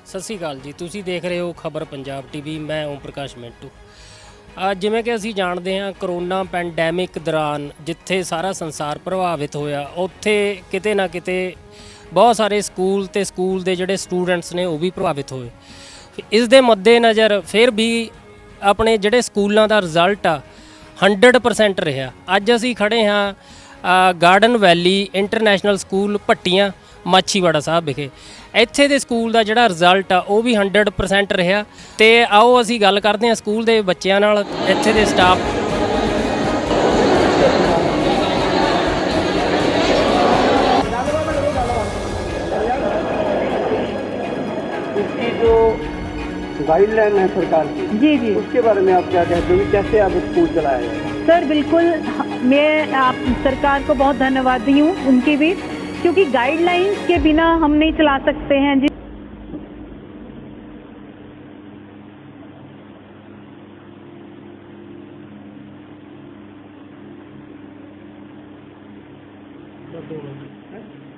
ਸਤਿ ਸ਼੍ਰੀ ਅਕਾਲ ਜੀ। ਤੁਸੀਂ ਦੇਖ ਰਹੇ ਹੋ ਖਬਰ ਪੰਜਾਬ ਟੀਵੀ। ਮੈਂ ਓਮ ਪ੍ਰਕਾਸ਼ ਮਿੰਟੂ। ਜਿਵੇਂ ਕਿ ਅਸੀਂ ਜਾਣਦੇ ਹਾਂ, ਕਰੋਨਾ ਪੈਂਡੈਮਿਕ ਦੌਰਾਨ ਜਿੱਥੇ ਸਾਰਾ ਸੰਸਾਰ ਪ੍ਰਭਾਵਿਤ ਹੋਇਆ, ਉੱਥੇ ਕਿਤੇ ਨਾ ਕਿਤੇ ਬਹੁਤ ਸਾਰੇ ਸਕੂਲ ਤੇ ਸਕੂਲ ਦੇ ਜਿਹੜੇ ਸਟੂਡੈਂਟਸ ਨੇ ਉਹ ਵੀ ਪ੍ਰਭਾਵਿਤ ਹੋਏ। ਇਸ ਦੇ ਮੱਦੇਨਜ਼ਰ ਫਿਰ ਵੀ ਆਪਣੇ ਜਿਹੜੇ ਸਕੂਲਾਂ ਦਾ ਰਿਜ਼ਲਟ ਆ 100% ਰਿਹਾ। ਅੱਜ ਅਸੀਂ ਖੜੇ ਹਾਂ ਗਾਰਡਨ ਵੈਲੀ ਇੰਟਰਨੈਸ਼ਨਲ ਸਕੂਲ ਭੱਟੀਆਂ ਮਾਛੀਵਾੜਾ ਸਾਹਿਬ ਵਿਖੇ। ਇੱਥੇ ਦੇ ਸਕੂਲ ਦਾ ਜਿਹੜਾ ਰਿਜ਼ਲਟ ਆ ਉਹ ਵੀ 100% ਰਿਹਾ। ਤੇ ਆਓ ਅਸੀਂ ਗੱਲ ਕਰਦੇ ਹਾਂ ਸਕੂਲ ਦੇ ਬੱਚਿਆਂ ਨਾਲ, ਇੱਥੇ ਦੇ ਸਟਾਫ। इसकी जो गाइडलाइन है सरकार की, जी जी, उसके बारे में आप क्या कहते हो, कैसे आप स्कूल चलाया जाए? सर बिल्कुल, मैं आप सरकार को बहुत धन्यवादी हूँ उनकी भी, क्योंकि गाइडलाइंस के बिना हम नहीं चला सकते हैं जी।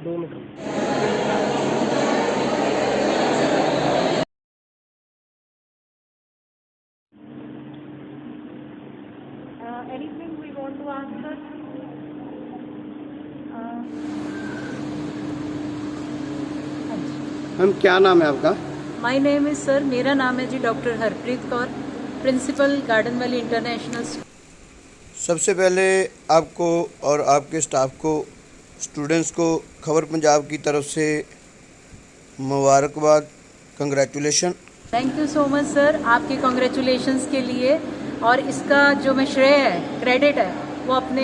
दो minute. Anything we want to ask, sir? Ma'am क्या नाम है आपका? माय नेम इज़ सर, मेरा नाम है जी doctor Harpreet Kaur, principal Garden Valley International. सबसे पहले आपको और आपके स्टाफ को, स्टूडेंट्स को खबर पंजाब की तरफ से मुबारकबाद, congratulation. Thank you so much sir, आपके कॉन्ग्रेचुलेशंस के लिए। और इसका जो मैं श्रेय है, क्रेडिट है, वो अपने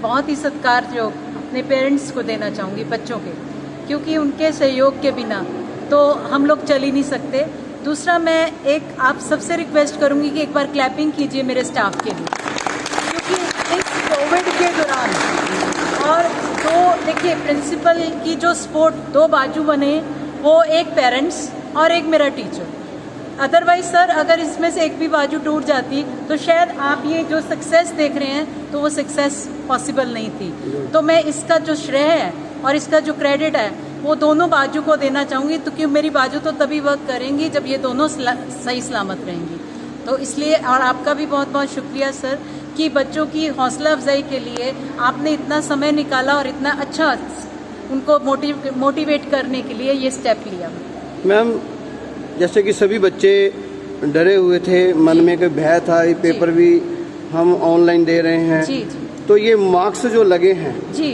बहुत ही सत्कारयोग अपने पेरेंट्स को देना चाहूँगी, बच्चों के, क्योंकि उनके सहयोग के बिना तो हम लोग चल ही नहीं सकते। दूसरा, मैं एक आप सबसे रिक्वेस्ट करूँगी कि एक बार क्लैपिंग कीजिए मेरे स्टाफ के लिए, क्योंकि इस कोविड के दौरान और दो देखिए प्रिंसिपल की जो सपोर्ट, दो बाजू बने, वो एक पेरेंट्स और एक मेरा टीचर। अदरवाइज सर, अगर इसमें से एक भी बाजू टूट जाती तो शायद आप ये जो सक्सेस देख रहे हैं तो वो सक्सेस पॉसिबल नहीं थी। तो मैं इसका जो श्रेय है और इसका जो क्रेडिट है वो दोनों बाजू को देना चाहूँगी, तो क्योंकि मेरी बाजू तो तभी वर्क करेंगी जब ये दोनों सही सलामत रहेंगी। तो इसलिए, और आपका भी बहुत बहुत शुक्रिया सर कि बच्चों की हौसला अफजाई के लिए आपने इतना समय निकाला और इतना अच्छा उनको मोटिवेट करने के लिए ये स्टेप लिया। मैम, जैसे कि सभी बच्चे डरे हुए थे, मन में कोई भय था, ये पेपर भी हम ऑनलाइन दे रहे हैं जी जी, तो ये मार्क्स जो लगे हैं जी,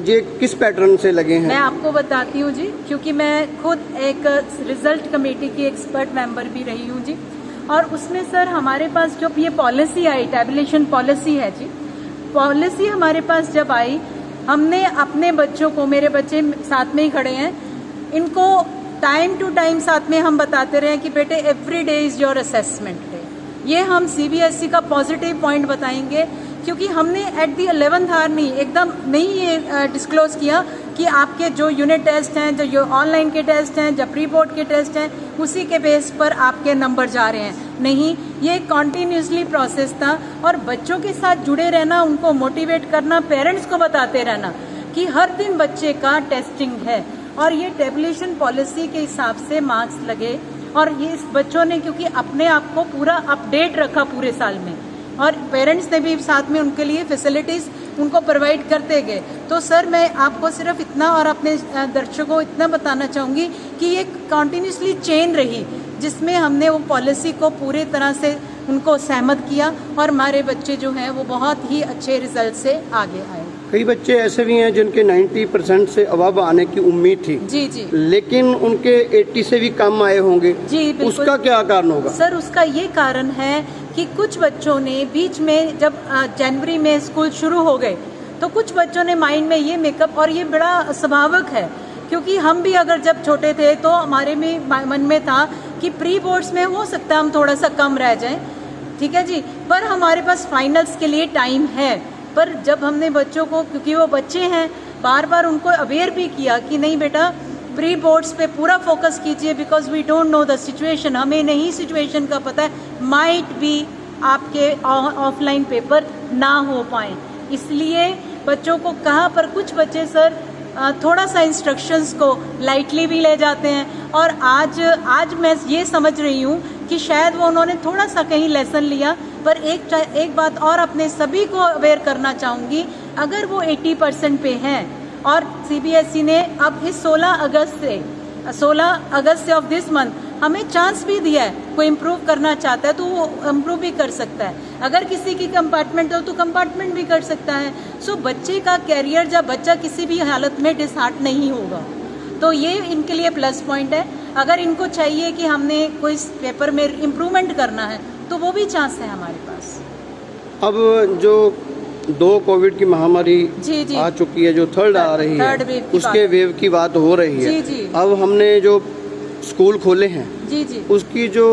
ये किस पैटर्न से लगे हैं? मैं आपको बताती हूँ जी, क्योंकि मैं खुद एक रिजल्ट कमेटी की एक्सपर्ट मेंबर भी रही हूँ जी। और उसमें सर हमारे पास जब ये पॉलिसी आई, टैबुलेशन पॉलिसी है जी, पॉलिसी हमारे पास जब आई, हमने अपने बच्चों को, मेरे बच्चे साथ में ही खड़े हैं, इनको टाइम टू टाइम साथ में हम बताते रहे कि बेटे every day is your assessment day. ये हम सीबीएसई का पॉजिटिव पॉइंट बताएंगे, क्योंकि हमने एट दी 11th आवर नहीं, एकदम नहीं ये डिस्क्लोज किया कि आपके जो यूनिट टेस्ट हैं, जो ऑनलाइन के टेस्ट हैं, जो प्री बोर्ड के टेस्ट हैं, उसी के बेस पर आपके नंबर जा रहे हैं। नहीं, ये कॉन्टीन्यूसली प्रोसेस था। और बच्चों के साथ जुड़े रहना, उनको मोटिवेट करना, पेरेंट्स को बताते रहना कि हर दिन बच्चे का टेस्टिंग है और ये टैबुलेशन पॉलिसी के हिसाब से मार्क्स लगे। और ये इस बच्चों ने क्योंकि अपने आप को पूरा अपडेट रखा पूरे साल में, और पेरेंट्स ने भी साथ में उनके लिए फैसिलिटीज़ उनको प्रोवाइड करते गए। तो सर, मैं आपको सिर्फ इतना और अपने दर्शकों को इतना बताना चाहूँगी कि ये कॉन्टीन्यूसली चेन रही, जिसमें हमने वो पॉलिसी को पूरी तरह से उनको सहमत किया और हमारे बच्चे जो हैं वो बहुत ही अच्छे रिजल्ट से आगे आए। कई बच्चे ऐसे भी हैं जिनके 90% से अबव आने की उम्मीद थी, जी जी, लेकिन उनके 80 से भी कम आए होंगे जी बिल्कुल। उसका क्या कारण होगा? सर, उसका ये कारण है कि कुछ बच्चों ने बीच में, जब जनवरी में स्कूल शुरू हो गए, तो कुछ बच्चों ने माइंड में ये मेकअप, और ये बड़ा स्वाभाविक है, क्योंकि हम भी अगर जब छोटे थे तो हमारे में मन में था कि प्री बोर्ड्स में हो सकता है हम थोड़ा सा कम रह जाएं, ठीक है जी, पर हमारे पास फाइनल्स के लिए टाइम है। पर जब हमने बच्चों को, क्योंकि वो बच्चे हैं, बार बार उनको अवेयर भी किया कि नहीं बेटा, प्री बोर्ड्स पे पूरा फोकस कीजिए, because we don't know the situation, हमें नहीं सिचुएशन का पता है, माइट बी आपके ऑफलाइन पेपर ना हो पाए, इसलिए बच्चों को कहा। पर कुछ बच्चे सर थोड़ा सा इंस्ट्रक्शंस को लाइटली भी ले जाते हैं। और आज मैं ये समझ रही हूँ कि शायद वो उन्होंने थोड़ा सा कहीं लेसन लिया, पर एक बात और अपने सभी को अवेयर करना चाहूँगी, अगर वो 80% पे हैं और CBSE ने अब इस 16 अगस्त से ऑफ दिस मंथ हमें चांस भी दिया है, कोई इम्प्रूव करना चाहता है तो वो इम्प्रूव भी कर सकता है। अगर किसी की कंपार्टमेंट हो तो कंपार्टमेंट भी कर सकता है। सो बच्चे का कैरियर, जब बच्चा किसी भी हालत में डिसहार्ट नहीं होगा, तो ये इनके लिए प्लस पॉइंट है। अगर इनको चाहिए कि हमने कोई पेपर में इम्प्रूवमेंट करना है तो वो भी चांस है हमारे पास। अब जो 2 कोविड की महामारी जी आ चुकी है, जो थर्ड आ रही थर्ड है, वेव की उसके वेव की बात हो रही है। जी। अब हमने जो स्कूल खोले हैं, जी उसकी जो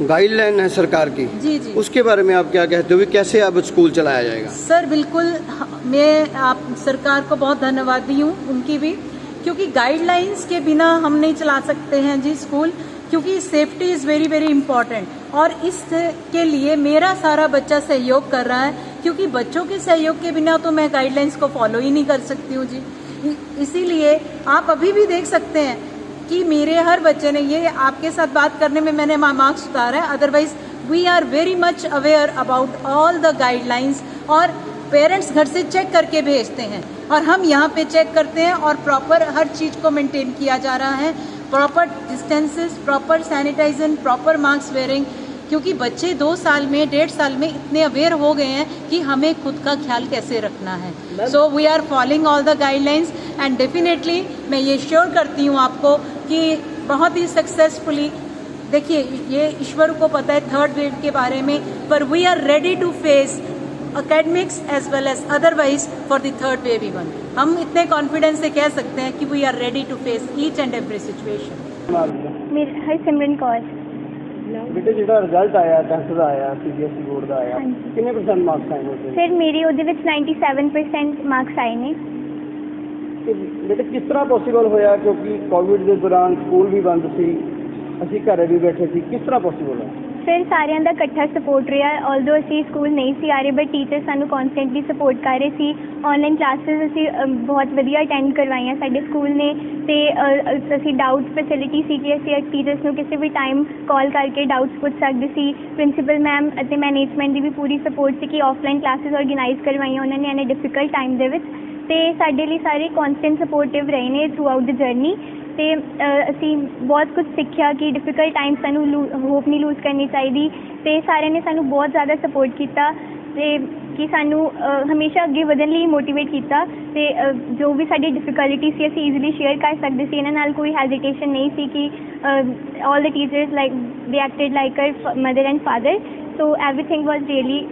गाइडलाइन है सरकार की, जी उसके बारे में आप क्या कहते हो कि कैसे अब स्कूल चलाया जाएगा? सर बिल्कुल, मैं आप सरकार को बहुत धन्यवाद दी हूँ उनकी भी, क्योंकि गाइडलाइंस के बिना हम नहीं चला सकते हैं जी स्कूल, क्योंकि safety is very very important. और इसके लिए मेरा सारा बच्चा सहयोग कर रहा है, क्योंकि बच्चों के सहयोग के बिना तो मैं गाइडलाइंस को फॉलो ही नहीं कर सकती हूँ जी। इसीलिए आप अभी भी देख सकते हैं कि मेरे हर बच्चे ने, ये आपके साथ बात करने में मैंने मार्क्स उतारा है, otherwise we are very much aware about all the guidelines. और पेरेंट्स घर से चेक करके भेजते हैं और हम यहाँ पे चेक करते हैं और प्रॉपर हर चीज़ को मेंटेन किया जा रहा है, proper distances, proper sanitisation, proper mask wearing, क्योंकि बच्चे 2 साल में 1.5 साल में इतने अवेयर हो गए हैं कि हमें खुद का ख्याल कैसे रखना है। So we are following all the guidelines and definitely मैं ये श्योर करती हूँ आपको कि बहुत ही सक्सेसफुली, देखिए ये ईश्वर को पता है थर्ड वेव के बारे में, पर we are ready to face academics as well as otherwise for the third wave even. हम इतने कॉन्फिडेंस से कह सकते हैं कि we are ready to face each and every situation. मेरा सिमरन कौर। ਬੇਟੇ ਜਿਹੜਾ ਰਿਜ਼ਲਟ ਆਇਆ 10th ਦਾ ਆਇਆ CBSE ਬੋਰਡ ਦਾ ਆਇਆ, ਕਿੰਨੇ % ਮਾਰਕਸ ਆਏ ਨੇ? ਸਰ ਮੇਰੇ ਉਹਦੇ ਵਿੱਚ 97% ਮਾਰਕਸ ਆਏ ਨੇ। ਬੇਟੇ ਕਿਸ ਤਰ੍ਹਾਂ ਪੋਸੀਬਲ ਹੋਇਆ, ਕਿਉਂਕਿ ਕੋਵਿਡ ਦੇ ਦੌਰਾਨ ਸਕੂਲ ਵੀ ਬੰਦ ਸੀ, ਅਸੀਂ ਘਰੇ ਵੀ ਬੈਠੇ ਸੀ, ਕਿਸ ਤਰ੍ਹਾਂ ਪੋਸੀਬਲ ਹੈ? ਸਰ ਸਾਰਿਆਂ ਦਾ ਇਕੱਠਾ ਸਪੋਰਟ ਰਿਹਾ, ਆਲਦੋ ਅਸੀਂ ਸਕੂਲ ਨਹੀਂ ਸੀ ਆ ਰਹੇ ਬਟ ਟੀਚਰ ਸਾਨੂੰ ਕੌਨਸਟੈਂਟਲੀ ਸਪੋਰਟ ਕਰ ਰਹੇ ਸੀ। ਆਨਲਾਈਨ ਕਲਾਸਿਸ ਅਸੀਂ ਬਹੁਤ ਵਧੀਆ ਅਟੈਂਡ ਕਰਵਾਈਆਂ ਸਾਡੇ ਸਕੂਲ ਨੇ, ਅਤੇ ਅਸੀਂ ਡਾਊਟਸ ਫੈਸਿਲਿਟੀ ਸੀ ਕਿ ਅਸੀਂ ਟੀਚਰਸ ਨੂੰ ਕਿਸੇ ਵੀ ਟਾਈਮ ਕਾਲ ਕਰਕੇ ਡਾਊਟਸ ਪੁੱਛ ਸਕਦੇ ਸੀ। ਪ੍ਰਿੰਸੀਪਲ ਮੈਮ ਅਤੇ ਮੈਨੇਜਮੈਂਟ ਦੀ ਵੀ ਪੂਰੀ ਸਪੋਰਟ ਸੀ ਕਿ ਆਫਲਾਈਨ ਕਲਾਸਿਸ ਆਰਗੇਨਾਈਜ਼ ਕਰਵਾਈਆਂ ਉਹਨਾਂ ਨੇ ਇੰਨੇ ਡਿਫਿਕਲਟ ਟਾਈਮ ਦੇ ਵਿੱਚ, ਅਤੇ ਸਾਡੇ ਲਈ ਸਾਰੇ ਕੌਨਸਟੈਂਟ ਸਪੋਰਟਿਵ ਰਹੇ ਨੇ ਥਰੂ ਆਊਟ ਦ ਜਰਨੀ। ਅਤੇ ਅਸੀਂ ਬਹੁਤ ਕੁਝ ਸਿੱਖਿਆ ਕਿ ਡਿਫਿਕਲਟ ਟਾਈਮ ਸਾਨੂੰ ਹੋਪ ਨਹੀਂ ਲੂਜ਼ ਕਰਨੀ ਚਾਹੀਦੀ, ਅਤੇ ਸਾਰਿਆਂ ਨੇ ਸਾਨੂੰ ਬਹੁਤ ਜ਼ਿਆਦਾ ਸਪੋਰਟ ਕੀਤਾ ਅਤੇ ਕਿ ਸਾਨੂੰ ਹਮੇਸ਼ਾ ਅੱਗੇ ਵਧਣ ਲਈ ਮੋਟੀਵੇਟ ਕੀਤਾ। ਅਤੇ ਜੋ ਵੀ ਸਾਡੀ ਡਿਫਿਕਲਟੀ ਸੀ ਅਸੀਂ ਈਜ਼ੀਲੀ ਸ਼ੇਅਰ ਕਰ ਸਕਦੇ ਸੀ, ਇਹਨਾਂ ਨਾਲ ਕੋਈ ਹੈਜ਼ੀਟੇਸ਼ਨ ਨਹੀਂ ਸੀ ਕਿ ਆਲ ਦ ਟੀਚਰਸ ਲਾਈਕ ਦੇ ਐਕਟਡ like uh mother and father, so everything was really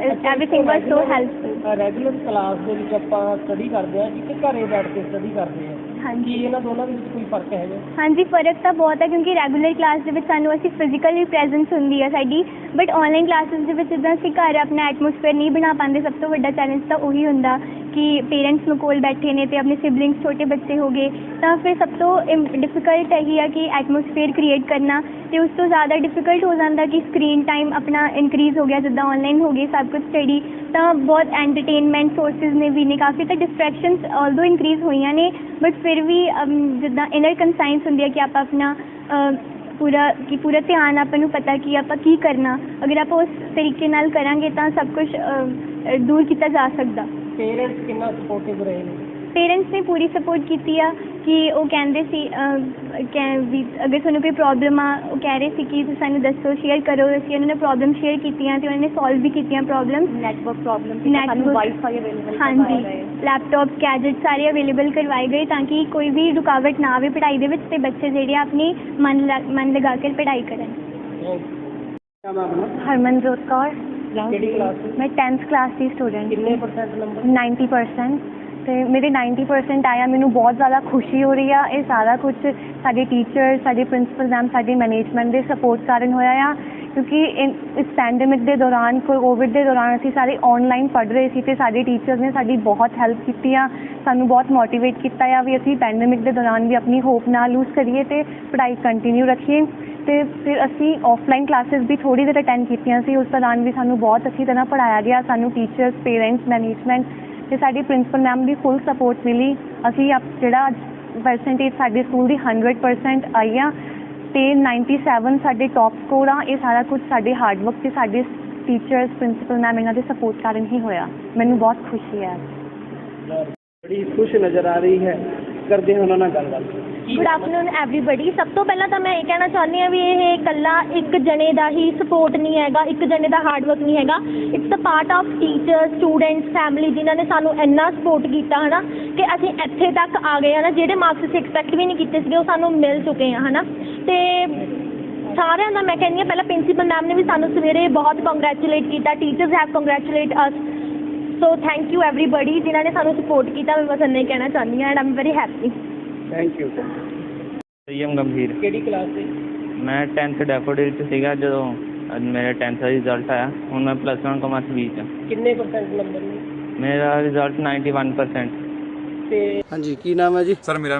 everything was so helpful. Regular class ਦੇ ਵਿੱਚ ਆਪਾਂ ਸਟੱਡੀ ਕਰਦੇ ਹਾਂ ਕਿ ਘਰੇ ਬੈਠ ਕੇ ਸਟੱਡੀ ਕਰਦੇ ਹਾਂ, ਹਾਂਜੀ ਇਹਨਾਂ ਦੋਨਾਂ ਦੇ ਵਿੱਚ ਕੋਈ ਫਰਕ ਹੈਗਾ? ਹਾਂਜੀ ਫਰਕ ਤਾਂ ਬਹੁਤ ਹੈ, ਕਿਉਂਕਿ ਰੈਗੂਲਰ ਕਲਾਸ ਦੇ ਵਿੱਚ ਸਾਨੂੰ ਅਸੀਂ ਫਿਜ਼ੀਕਲੀ ਪ੍ਰੈਜ਼ੈਂਸ ਹੁੰਦੀ ਹੈ ਸਾਡੀ, ਬਟ ਆਨਲਾਈਨ ਕਲਾਸਿਸ ਦੇ ਵਿੱਚ ਜਿੱਦਾਂ ਅਸੀਂ ਘਰ ਆਪਣਾ ਐਟਮੋਸਫੇਅਰ ਨਹੀਂ ਬਣਾ ਪਾਉਂਦੇ, ਸਭ ਤੋਂ ਵੱਡਾ ਚੈਲੰਜ ਤਾਂ ਉਹੀ ਹੁੰਦਾ ਕਿ ਪੇਰੈਂਟਸ ਨੂੰ ਕੋਲ ਬੈਠੇ ਨੇ ਅਤੇ ਆਪਣੇ ਸਿਬਲਿੰਗਸ ਛੋਟੇ ਬੱਚੇ ਹੋ ਗਏ, ਤਾਂ ਫਿਰ ਸਭ ਤੋਂ ਡਿਫਿਕਲਟ ਇਹੀ ਆ ਕਿ ਐਟਮੋਸਫੇਅਰ ਕ੍ਰੀਏਟ ਕਰਨਾ, ਅਤੇ ਉਸ ਤੋਂ ਜ਼ਿਆਦਾ ਡਿਫਿਕਲਟ ਹੋ ਜਾਂਦਾ ਕਿ ਸਕਰੀਨ ਟਾਈਮ ਆਪਣਾ ਇਨਕਰੀਜ਼ ਹੋ ਗਿਆ, ਜਿੱਦਾਂ ਆਨਲਾਈਨ ਹੋ ਗਈ ਸਭ ਕੁਝ ਸਟੱਡੀ, ਤਾਂ ਬਹੁਤ ਐਂਟਰਟੇਨਮੈਂਟ ਸੋਰਸਿਸ ਨੇ ਵੀ ਨੇ ਕਾਫੀ, ਤਾਂ ਡਿਸਟਰੈਕਸ਼ਨਸ ਆਲਦੋ ਇਨਕਰੀਜ਼ ਹੋਈਆਂ ਨੇ, ਬਟ ਫਿਰ ਵੀ ਜਿੱਦਾਂ ਇਨਰ ਕੰਸਾਈਨਸ ਹੁੰਦੀ ਹੈ ਕਿ ਆਪਾਂ ਆਪਣਾ ਪੂਰਾ ਧਿਆਨ ਆਪਾਂ ਨੂੰ ਪਤਾ ਕਿ ਆਪਾਂ ਕੀ ਕਰਨਾ, ਅਗਰ ਆਪਾਂ ਉਸ ਤਰੀਕੇ ਨਾਲ ਕਰਾਂਗੇ ਤਾਂ ਸਭ ਕੁਝ ਦੂਰ ਕੀਤਾ ਜਾ ਸਕਦਾ। ਪੇਰੈਂਟਸ ਕਿੰਨਾ ਸਪੋਰਟਿਵ ਰਹੇ ਨੇ? ਪੇਰੈਂਟਸ ਨੇ ਪੂਰੀ ਸਪੋਰਟ ਕੀਤੀ ਆ ਕਿ ਉਹ ਕਹਿੰਦੇ ਸੀ ਵੀ ਅਗਰ ਤੁਹਾਨੂੰ ਕੋਈ ਪ੍ਰੋਬਲਮ ਆ, ਉਹ ਕਹਿ ਰਹੇ ਸੀ ਕਿ ਤੁਸੀਂ ਸਾਨੂੰ ਦੱਸੋ, ਸ਼ੇਅਰ ਕਰੋ, ਅਸੀਂ ਉਹਨਾਂ ਨੇ ਪ੍ਰੋਬਲਮ ਸ਼ੇਅਰ ਕੀਤੀਆਂ ਅਤੇ ਉਹਨਾਂ ਨੇ ਸੋਲਵ ਵੀ ਕੀਤੀਆਂ ਪ੍ਰੋਬਲਮ। ਨੈਟਵਰਕ ਵਾਈਫਾਈ ਅਵੇਲੇਬਲ, ਹਾਂਜੀ, ਲੈਪਟੋਪ ਗੈਜਟ ਸਾਰੇ ਅਵੇਲੇਬਲ ਕਰਵਾਏ ਗਏ ਤਾਂ ਕਿ ਕੋਈ ਵੀ ਰੁਕਾਵਟ ਨਾ ਆਵੇ ਪੜ੍ਹਾਈ ਦੇ ਵਿੱਚ ਅਤੇ ਬੱਚੇ ਜਿਹੜੇ ਆਪਣੀ ਮਨ ਲਗਾ ਕੇ ਪੜ੍ਹਾਈ ਕਰਨ। ਹਰਮਨਜੋਤ ਕੌਰ। ਕਿਹੜੀ ਕਲਾਸ? ਮੈਂ 10th ਕਲਾਸ ਦੀ ਸਟੂਡੈਂਟ। ਕਿੰਨੇ % ਨੰਬਰ? 90%। ਅਤੇ ਮੇਰੇ 90% ਆਇਆ, ਮੈਨੂੰ ਬਹੁਤ ਜ਼ਿਆਦਾ ਖੁਸ਼ੀ ਹੋ ਰਹੀ ਆ। ਇਹ ਸਾਰਾ ਕੁਛ ਸਾਡੇ ਟੀਚਰ, ਸਾਡੇ ਪ੍ਰਿੰਸੀਪਲ ਮੈਮ, ਸਾਡੇ ਮੈਨੇਜਮੈਂਟ ਦੇ ਸਪੋਰਟ ਕਾਰਨ ਹੋਇਆ ਆ, ਕਿਉਂਕਿ ਇਸ ਪੈਂਡੇਮਿਕ ਦੇ ਦੌਰਾਨ, ਕੋਵਿਡ ਦੇ ਦੌਰਾਨ ਅਸੀਂ ਸਾਰੇ ਔਨਲਾਈਨ ਪੜ੍ਹ ਰਹੇ ਸੀ ਅਤੇ ਸਾਡੇ ਟੀਚਰਸ ਨੇ ਸਾਡੀ ਬਹੁਤ ਹੈਲਪ ਕੀਤੀ ਆ, ਸਾਨੂੰ ਬਹੁਤ ਮੋਟੀਵੇਟ ਕੀਤਾ ਆ ਵੀ ਅਸੀਂ ਪੈਂਡੇਮਿਕ ਦੇ ਦੌਰਾਨ ਵੀ ਆਪਣੀ ਹੋਪ ਨਾ ਲੂਜ਼ ਕਰੀਏ ਅਤੇ ਪੜ੍ਹਾਈ ਕੰਟੀਨਿਊ ਰੱਖੀਏ। ਅਤੇ ਫਿਰ ਅਸੀਂ ਆਫਲਾਈਨ ਕਲਾਸਿਸ ਵੀ ਥੋੜ੍ਹੀ ਦੇਰ ਅਟੈਂਡ ਕੀਤੀਆਂ ਸੀ, ਉਸ ਦੌਰਾਨ ਵੀ ਸਾਨੂੰ ਬਹੁਤ ਅੱਛੀ ਤਰ੍ਹਾਂ ਪੜ੍ਹਾਇਆ ਗਿਆ, ਸਾਨੂੰ ਟੀਚਰਸ, ਪੇਰੈਂਟਸ, ਮੈਨੇਜਮੈਂਟ ਤੇ ਸਾਡੀ ਪ੍ਰਿੰਸੀਪਲ ਮੈਮ ਦੀ ਫੁੱਲ ਸਪੋਰਟ ਮਿਲੀ। ਅਸੀਂ ਜਿਹੜਾ ਪਰਸੈਂਟੇਜ ਸਾਡੇ ਸਕੂਲ ਦੀ 100% ਆਈ ਆ ਤੇ 97 ਸਾਡੇ ਟੌਪ ਸਕੋਰ ਆ। ਇਹ ਸਾਰਾ ਕੁਝ ਸਾਡੇ ਹਾਰਡ ਵਰਕ ਤੇ ਸਾਡੇ ਟੀਚਰਸ, ਪ੍ਰਿੰਸੀਪਲ ਮੈਮ ਇਹਨਾਂ ਦੇ ਸਪੋਰਟ ਕਾਰਨ ਹੀ ਹੋਇਆ। ਮੈਨੂੰ ਬਹੁਤ ਖੁਸ਼ੀ ਹੈ। ਬੜੀ ਖੁਸ਼ ਨਜ਼ਰ ਆ ਰਹੀ ਹੈ, ਕਰਦੇ ਹਾਂ ਉਹਨਾਂ ਨਾਲ ਗੱਲਬਾਤ। Good afternoon everybody. ਸਭ ਤੋਂ ਪਹਿਲਾਂ ਤਾਂ ਮੈਂ ਇਹ ਕਹਿਣਾ ਚਾਹੁੰਦੀ ਹਾਂ ਵੀ ਇਹ ਇਕੱਲਾ ਇੱਕ ਜਣੇ ਦਾ ਹੀ ਸਪੋਰਟ ਨਹੀਂ ਹੈਗਾ, ਇੱਕ ਜਣੇ ਦਾ ਹਾਰਡ ਵਰਕ ਨਹੀਂ ਹੈਗਾ। It's a part of teachers, students, family ਜਿਨ੍ਹਾਂ ਨੇ ਸਾਨੂੰ ਇੰਨਾ ਸਪੋਰਟ ਕੀਤਾ ਹੈ ਨਾ ਕਿ ਅਸੀਂ ਇੱਥੇ ਤੱਕ ਆ ਗਏ ਹਾਂ ਨਾ। ਜਿਹੜੇ ਮਾਰਕਸ ਅਸੀਂ ਐਕਸਪੈਕਟ ਵੀ ਨਹੀਂ ਕੀਤੇ ਸੀਗੇ ਉਹ ਸਾਨੂੰ ਮਿਲ ਚੁੱਕੇ ਆ ਹੈ ਨਾ। ਅਤੇ ਸਾਰਿਆਂ ਦਾ ਮੈਂ ਕਹਿੰਦੀ ਹਾਂ, ਪਹਿਲਾਂ ਪ੍ਰਿੰਸੀਪਲ ਮੈਮ ਨੇ ਵੀ ਸਾਨੂੰ ਸਵੇਰੇ ਬਹੁਤ ਕੰਗਰੈਚੂਲੇਟ ਕੀਤਾ, teachers have congratulate us. So thank you everybody ਜਿਨ੍ਹਾਂ ਨੇ ਸਾਨੂੰ ਸਪੋਰਟ ਕੀਤਾ। ਮੈਂ ਬਸ ਇੰਨਾ ਹੀ ਕਹਿਣਾ ਚਾਹੁੰਦੀ ਹਾਂ and I am very happy. Thank you. Sanyam Gambhir. ਕਿਹੜੀ ਕਲਾਸ ਦੇ? ਮੈਂ 10th ਡੈਫੋਡਿਲ 'ਚ ਸੀਗਾ ਜਦੋਂ ਅੱਜ ਮੇਰਾ 10th ਦਾ ਰਿਜ਼ਲਟ ਆਇਆ। ਹੁਣ ਮੈਂ +1 ਕਾਮਰਸ B 'ਚ। ਕਿੰਨੇ % ਨੰਬਰ ਨੇ? ਮੇਰਾ ਰਿਜ਼ਲਟ 91%। ਤੇ ਹਾਂਜੀ, ਕੀ ਨਾਮ ਹੈ ਜੀ? ਸਰ ਮੇਰਾ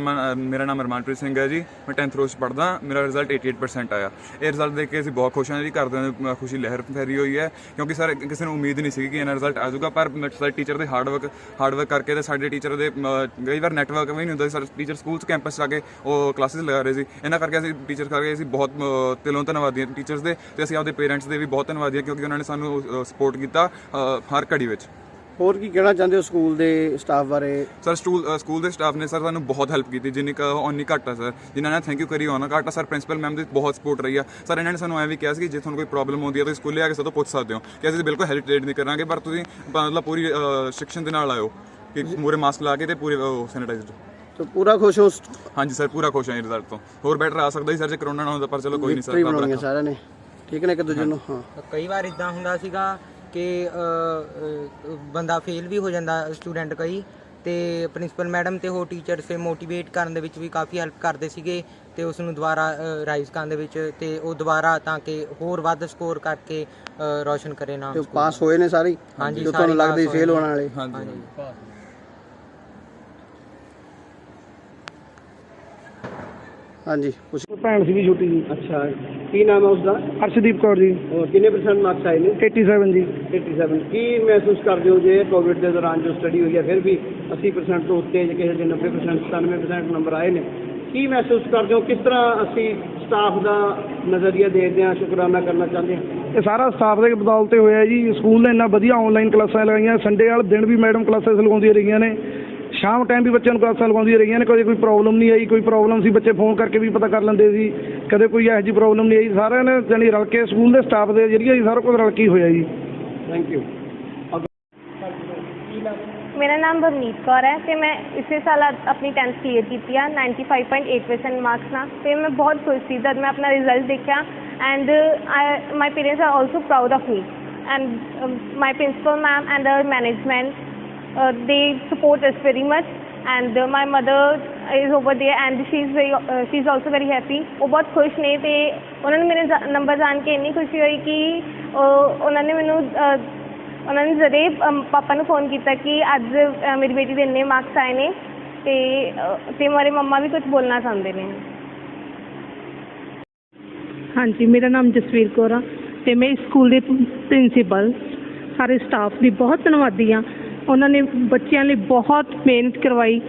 ਨਾਮ ਅਰਮਾਨਪ੍ਰੀਤ ਸਿੰਘ ਹੈ ਜੀ। ਮੈਂ 10th ਰੋਜ਼ ਪੜ੍ਹਦਾ। ਮੇਰਾ ਰਿਜ਼ਲਟ 88% ਆਇਆ। ਇਹ ਰਿਜ਼ਲਟ ਦੇਖ ਕੇ ਅਸੀਂ ਬਹੁਤ ਖੁਸ਼ ਹਾਂ ਜੀ। ਘਰਦਿਆਂ ਦੀ ਖੁਸ਼ੀ ਲਹਿਰ ਫੈਲੀ ਹੋਈ ਹੈ ਕਿਉਂਕਿ ਸਰ ਕਿਸੇ ਨੂੰ ਉਮੀਦ ਨਹੀਂ ਸੀਗੀ ਕਿ ਇਹਨਾਂ ਰਿਜ਼ਲਟ ਆ ਜਾਊਗਾ। ਪਰ ਸਾਡੇ ਟੀਚਰ ਦੇ ਹਾਰਡ ਵਰਕ ਕਰਕੇ ਤੇ ਸਾਡੇ ਟੀਚਰ ਦੇ ਕਈ ਵਾਰ ਨੈਟਵਰਕ ਵੀ ਨਹੀਂ ਹੁੰਦਾ ਸੀ। ਸਰ ਟੀਚਰ ਸਕੂਲ 'ਚ ਕੈਂਪਸ 'ਚ ਆ ਕੇ ਉਹ ਕਲਾਸਿਸ ਲਗਾ ਰਹੇ ਸੀ। ਇਹਨਾਂ ਕਰਕੇ ਅਸੀਂ ਟੀਚਰ ਕਰਕੇ ਅਸੀਂ ਬਹੁਤ ਦਿਲੋਂ ਧੰਨਵਾਦੀ ਹਾਂ ਟੀਚਰਸ ਦੇ, ਤੇ ਅਸੀਂ ਆਪਦੇ ਪੇਰੈਂਟਸ ਦੇ ਵੀ ਬਹੁਤ ਧੰਨਵਾਦੀ ਹਾਂ ਕਿਉਂਕਿ ਉਹਨਾਂ ਨੇ ਸਾਨੂੰ ਸਪੋਰਟ ਕੀਤਾ ਹਰ ਘੜੀ ਵਿੱਚ। ਹੋਰ ਕੀ ਕਹਿਣਾ ਚਾਹੁੰਦੇ ਹੋ ਸਕੂਲ ਦੇ ਸਟਾਫ ਬਾਰੇ? ਸਰ ਸਕੂਲ ਦੇ ਸਟਾਫ ਨੇ ਸਰ ਸਾਨੂੰ ਬਹੁਤ ਹੈਲਪ ਕੀਤੀ, ਜਿੰਨੀ ਓਨੀ ਘੱਟ ਆ ਸਰ। ਜਿਨ੍ਹਾਂ ਨੇ ਥੈਂਕ ਯੂ ਕਰੀ ਉਹਨਾਂ ਘੱਟ ਆ ਸਰ। ਪ੍ਰਿੰਸੀਪਲ ਮੈਮ ਦੀ ਬਹੁਤ ਸਪੋਰਟ ਰਹੀ ਆ ਸਰ। ਇਹਨਾਂ ਨੇ ਸਾਨੂੰ ਐਂ ਵੀ ਕਿਹਾ ਸੀ ਕਿ ਜੇ ਤੁਹਾਨੂੰ ਕੋਈ ਪ੍ਰੋਬਲਮ ਆਉਂਦੀ ਹੈ ਤੁਸੀਂ ਸਕੂਲੇ ਆ ਕੇ ਸਾਡੇ ਤੋਂ ਪੁੱਛ ਸਕਦੇ ਹੋ ਕਿ ਅਸੀਂ ਬਿਲਕੁਲ ਹੈਜ਼ਿਟੇਟ ਨਹੀਂ ਕਰਾਂਗੇ, ਪਰ ਤੁਸੀਂ ਮਤਲਬ ਪੂਰੀ ਸਿਕਸ਼ਨ ਦੇ ਨਾਲ ਆਇਓ ਕਿ ਪੂਰੇ ਮਾਸਕ ਲਾ ਕੇ ਤੇ ਪੂਰੇ ਸੈਨੀਟਾਈਜ਼ਡ। ਤਾਂ ਪੂਰਾ ਖੁਸ਼ ਹੋ? ਹਾਂਜੀ ਸਰ, ਪੂਰਾ ਖੁਸ਼ ਹਾਂ ਇਹ ਰਿਜ਼ਲਟ ਤੋਂ। ਹੋਰ ਬੈਟਰ ਆ ਸਕਦਾ ਸੀ ਸਰ ਜੇ ਕਰੋਨਾ ਨਾ ਹੁੰਦਾ, ਪਰ ਚਲੋ ਕੋਈ ਨਹੀਂ ਸਰ। ਬਣਾਉਣੀਆਂ ਸਾਰਿਆਂ ਨੇ ਠੀਕ ਨੇ ਇੱਕ ਦੂਜੇ ਨੂੰ। ਹਾਂ, ਕਈ ਵਾਰ ਇਦਾਂ ਹੁੰਦਾ ਸੀਗਾ ਕਿ ਬੰਦਾ ਫੇਲ ਵੀ ਹੋ ਜਾਂਦਾ ਸਟੂਡੈਂਟ ਕਈ, ਤੇ ਪ੍ਰਿੰਸੀਪਲ ਮੈਡਮ ਤੇ ਹੋਰ ਟੀਚਰਸ ਤੇ ਮੋਟੀਵੇਟ ਕਰਨ ਦੇ ਵਿੱਚ ਵੀ ਕਾਫੀ ਹੈਲਪ ਕਰਦੇ ਸੀਗੇ ਤੇ ਉਸ ਨੂੰ ਦੁਬਾਰਾ ਰਾਈਜ਼ ਕਰਨ ਦੇ ਵਿੱਚ, ਤੇ ਉਹ ਦੁਬਾਰਾ ਤਾਂ ਕਿ ਹੋਰ ਵੱਧ ਸਕੋਰ ਕਰਕੇ ਰੋਸ਼ਨ ਕਰੇ ਨਾ। ਤੇ ਪਾਸ ਹੋਏ ਨੇ ਸਾਰੇ? ਹਾਂਜੀ, ਜੋ ਤੁਹਾਨੂੰ ਲੱਗਦਾ ਸੀ ਫੇਲ ਹੋਣ ਵਾਲੇ? ਹਾਂਜੀ। ਹਾਂਜੀ, ਕੁਝ ਭੈਣ ਸੀ ਵੀ ਛੋਟੀ ਜੀ। ਅੱਛਾ, ਕੀ ਨਾਮ ਹੈ ਉਸਦਾ? ਅਰਸ਼ਦੀਪ ਕੌਰ ਜੀ। ਹੋਰ ਕਿੰਨੇ % ਮਾਰਕਸ ਆਏ ਨੇ? 87 ਜੀ। 87। ਕੀ ਮਹਿਸੂਸ ਕਰਦੇ ਹੋ ਜੇ ਕੋਵਿਡ ਦੇ ਦੌਰਾਨ ਜੋ ਸਟੱਡੀ ਹੋਈ ਹੈ ਫਿਰ ਵੀ 80% ਤੋਂ ਉੱਤੇ, ਜੇ ਕਿਸੇ ਦੇ 90% 97% ਨੰਬਰ ਆਏ ਨੇ, ਕੀ ਮਹਿਸੂਸ ਕਰਦੇ ਹੋ? ਕਿਸ ਤਰ੍ਹਾਂ ਅਸੀਂ ਸਟਾਫ ਦਾ ਨਜ਼ਰੀਆ ਦੇਖਦੇ ਹਾਂ, ਸ਼ੁਕਰਾਨਾ ਕਰਨਾ ਚਾਹੁੰਦੇ ਹਾਂ? ਇਹ ਸਾਰਾ ਸਟਾਫ ਦੇ ਬਦੌਲਤ ਹੋਇਆ ਜੀ। ਸਕੂਲ ਨੇ ਇੰਨਾ ਵਧੀਆ ਆਨਲਾਈਨ ਕਲਾਸਾਂ ਲਗਾਈਆਂ। ਸੰਡੇ ਵਾਲੇ ਦਿਨ ਵੀ ਮੈਡਮ ਕਲਾਸਾਂ ਲਗਾਉਂਦੀਆਂ ਰਹੀਆਂ ਨੇ, ਸ਼ਾਮ ਟਾਈਮ ਵੀ ਬੱਚਿਆਂ ਨੂੰ ਕਲਾਸਾਂ ਲਗਾਉਂਦੀਆਂ ਰਹੀਆਂ ਨੇ। ਕਦੇ ਕੋਈ ਪ੍ਰੋਬਲਮ ਨਹੀਂ ਆਈ। ਕੋਈ ਪ੍ਰੋਬਲਮ ਸੀ ਬੱਚੇ ਫੋਨ ਕਰਕੇ ਵੀ ਪਤਾ ਕਰ ਲੈਂਦੇ ਸੀ। ਕਦੇ ਕੋਈ ਇਹੋ ਜਿਹੀ ਪ੍ਰੋਬਲਮ ਨਹੀਂ ਆਈ। ਸਾਰਿਆਂ ਨੇ ਜਾਣੀ ਰਲ ਕੇ ਸਕੂਲ ਦੇ ਸਟਾਫ ਦੇ ਜ਼ਰੀਏ ਹੀ ਸਾਰਾ ਕੁਝ ਰਲ ਕੇ ਹੋਇਆ ਜੀ। Thank you. ਮੇਰਾ ਨਾਮ ਭਵਨੀਤ ਕੌਰ ਹੈ ਤੇ ਮੈਂ ਇਸੇ ਸਾਲ ਆਪਣੀ 10th ਕਲੀਅਰ ਕੀਤੀ ਆ 95.8% ਮਾਰਕਸ ਨਾਲ। ਤੇ ਮੈਂ ਬਹੁਤ ਖੁਸ਼ ਸੀ ਜਦ ਮੈਂ ਆਪਣਾ ਰਿਜ਼ਲਟ ਦੇਖਿਆ and my parents are also proud of me and my principal ma'am and the management they support us very much and my mother is over there and she's also very happy। ਉਹ ਬਹੁਤ ਖੁਸ਼ ਨੇ ਤੇ ਉਹਨਾਂ ਨੂੰ ਮੇਰੇ number ਜਾਣ ਕੇ ਇੰਨੀ ਖੁਸ਼ੀ ਹੋਈ ਕਿ ਉਹਨਾਂ ਨੇ ਜਦੇ ਪਾਪਾ ਨੂੰ ਫੋਨ ਕੀਤਾ ਕਿ ਅੱਜ ਮੇਰੀ ਬੇਟੀ ਦੇ ਇੰਨੇ ਮਾਰਕਸ ਆਏ ਨੇ ਤੇ ਮੇਰੇ ਮੰਮਾ ਵੀ ਕੁਝ ਬੋਲਣਾ ਚਾਹੁੰਦੇ ਨੇ। ਹਾਂਜੀ, ਮੇਰਾ ਨਾਮ ਜਸਵੀਰ ਕੌਰ ਆ ਤੇ ਮੈਂ ਇਸ ਸਕੂਲ ਦੇ ਪ੍ਰਿੰਸੀਪਲ ਸਾਰੇ ਸਟਾਫ ਦੀ ਬਹੁਤ ਧੰਨਵਾਦੀ ਹਾਂ। ਉਹਨਾਂ ਨੇ ਬੱਚਿਆਂ ਲਈ ਬਹੁਤ ਮਿਹਨਤ ਕਰਵਾਈ,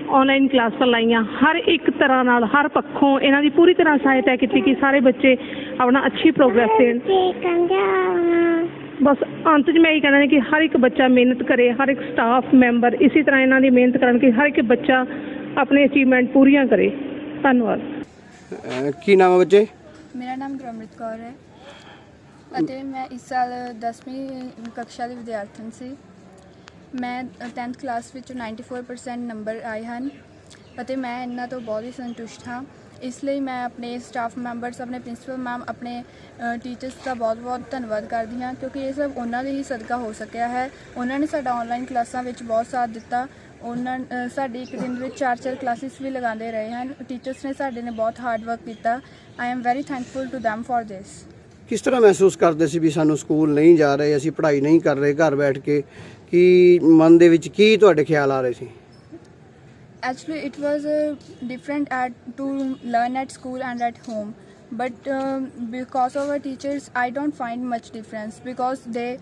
ਆਨਲਾਈਨ ਕਲਾਸਾਂ ਲਾਈਆਂ, ਹਰ ਇੱਕ ਤਰ੍ਹਾਂ ਨਾਲ ਹਰ ਪੱਖੋਂ ਇਹਨਾਂ ਦੀ ਪੂਰੀ ਤਰ੍ਹਾਂ ਸਹਾਇਤਾ ਕੀਤੀ ਕਿ ਸਾਰੇ ਬੱਚੇ ਆਪਣਾ ਅੱਛੀ ਪ੍ਰੋਗਰੈਸ ਦੇਣ। ਬਸ ਅੰਤ 'ਚ ਮੈਂ ਇਹ ਕਹਿਣਾ ਕਿ ਹਰ ਇੱਕ ਬੱਚਾ ਮਿਹਨਤ ਕਰੇ, ਹਰ ਇੱਕ ਸਟਾਫ ਮੈਂਬਰ ਇਸੇ ਤਰ੍ਹਾਂ ਇਹਨਾਂ ਦੀ ਮਿਹਨਤ ਕਰਨ ਕਿ ਹਰ ਇੱਕ ਬੱਚਾ ਆਪਣੇ ਅਚੀਵਮੈਂਟ ਪੂਰੀਆਂ ਕਰੇ। ਧੰਨਵਾਦ। ਕੀ ਨਾਮ ਹੈ ਬੱਚੇ? ਮੇਰਾ ਨਾਮ ਗੁਰਮ੍ਰਿਤ ਕੌਰ ਹੈ ਅਤੇ ਮੈਂ ਇਸ ਸਾਲ 10ਵੀਂ ਕਕਸ਼ਾ ਦੀ ਵਿਦਿਆਰਥਣ ਸੀ। ਮੈਂ 10th ਕਲਾਸ ਵਿੱਚ 94% ਨੰਬਰ ਆਏ ਹਨ ਅਤੇ ਮੈਂ ਇਹਨਾਂ ਤੋਂ ਬਹੁਤ ਹੀ ਸੰਤੁਸ਼ਟ ਹਾਂ। ਇਸ ਲਈ ਮੈਂ ਆਪਣੇ ਸਟਾਫ ਮੈਂਬਰਸ, ਆਪਣੇ ਪ੍ਰਿੰਸੀਪਲ ਮੈਮ, ਆਪਣੇ ਟੀਚਰਸ ਦਾ ਬਹੁਤ ਧੰਨਵਾਦ ਕਰਦੀ ਹਾਂ ਕਿਉਂਕਿ ਇਹ ਸਭ ਉਹਨਾਂ ਦੇ ਹੀ ਸਦਕਾ ਹੋ ਸਕਿਆ ਹੈ। ਉਹਨਾਂ ਨੇ ਸਾਡਾ ਆਨਲਾਈਨ ਕਲਾਸਾਂ ਵਿੱਚ ਬਹੁਤ ਸਾਥ ਦਿੱਤਾ। ਉਹਨਾਂ ਸਾਡੀ ਇੱਕ ਦਿਨ ਵਿੱਚ 4 ਕਲਾਸਿਸ ਵੀ ਲਗਾਉਂਦੇ ਰਹੇ ਹਨ। ਟੀਚਰਸ ਨੇ ਸਾਡੇ ਨੇ ਬਹੁਤ ਹਾਰਡ ਵਰਕ ਕੀਤਾ। I am very thankful to them for this. ਕਿਸ ਤਰ੍ਹਾਂ ਮਹਿਸੂਸ ਕਰਦੇ ਸੀ ਵੀ ਸਾਨੂੰ ਸਕੂਲ ਨਹੀਂ ਜਾ ਰਹੇ, ਅਸੀਂ ਪੜ੍ਹਾਈ ਨਹੀਂ ਕਰ ਰਹੇ ਘਰ ਬੈਠ ਕੇ? ਕੀ ਮਨ ਦੇ ਵਿੱਚ ਕੀ ਤੁਹਾਡੇ ਖਿਆਲ ਆ ਰਹੇ ਸੀ? Actually, it was different to learn at school and at home but because of our teachers I don't find much difference, because they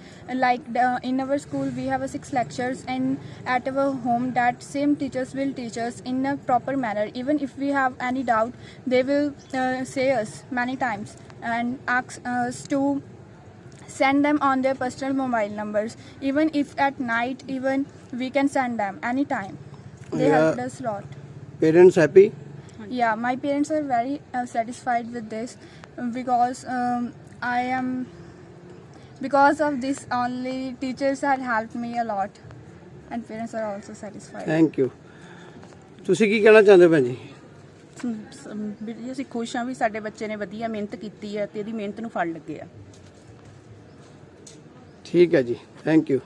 in our school we have 6 lectures, and at our home that same teachers will teach us in a proper manner. Even if we have any doubt, they will say us many times and ask us to send them on their personal mobile numbers. Even if at night, even we can send them anytime. They helped us a lot. Parents happy? Yeah, my parents are very satisfied with this, because because of this only teachers have helped me a lot, and parents are also satisfied. Thank you. ਤੁਸੀਂ ਕੀ ਕਹਿਣਾ ਚਾਹੁੰਦੇ ਹੋ ਭੈਣ ਜੀ? ਵੀ ਅਸੀਂ ਖੁਸ਼ ਹਾਂ ਵੀ ਸਾਡੇ ਬੱਚੇ ਨੇ ਵਧੀਆ ਮਿਹਨਤ ਕੀਤੀ ਹੈ ਤੇ ਇਹਦੀ ਮਿਹਨਤ ਨੂੰ ਫਲ ਲੱਗਿਆ। ਠੀਕ ਹੈ ਜੀ, ਥੈਂਕ ਯੂ।